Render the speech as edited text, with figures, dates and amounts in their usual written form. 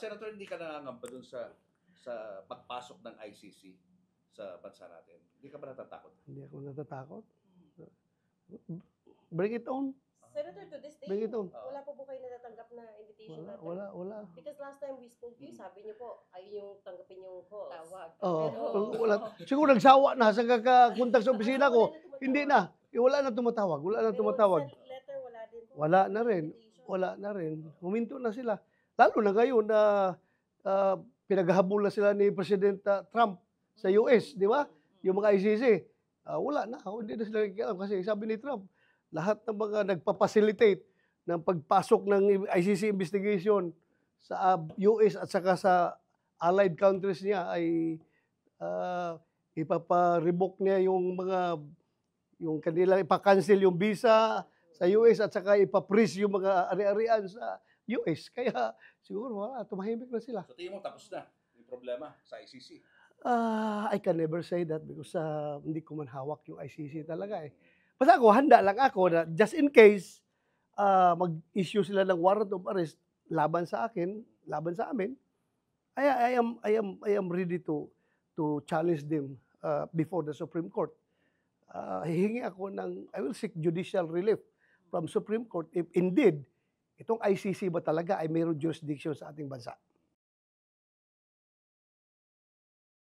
Senator, hindi ka nangangamba dun sa pagpasok ng ICC sa bansa natin. Hindi ka ba natatakot? Hindi ako natatakot. Bring it on. Senator, to this day, Bring it on. wala po kayo natatanggap na invitation natin? Wala. Because last time we spoke to you, sabi niyo po, ayun yung tanggapin yung calls. Tawag. Wala. Siguro nagsawa na sa kakakontak sa opisina ko. Hindi na. Wala na tumatawag. Letter, wala din po. Wala na rin. Huminto na sila. Lalo na ngayon na pinaghahabol na sila ni President Trump sa US, di ba? Yung mga ICC. Wala na. Hindi na sila nakikialam kasi sabi ni Trump, lahat ng mga nagpapacilitate ng pagpasok ng ICC investigation sa US at saka sa allied countries niya ay ipapa-revoke niya yung kanila, ipa-cancel yung visa sa US at saka ipa-freeze yung mga ari-arian sa US. Kaya siguro tumahimik na sila. So tingin mo tapos na yung problema sa ICC? I can never say that because hindi ko man hawak yung ICC talaga eh. Basta ako, handa lang ako na just in case mag-issue sila ng warrant of arrest laban sa akin, laban sa amin, I am ready to challenge them before the Supreme Court. Hihingi ako I will seek judicial relief from Supreme Court if indeed itong ICC ba talaga ay mayroong jurisdiction sa ating bansa.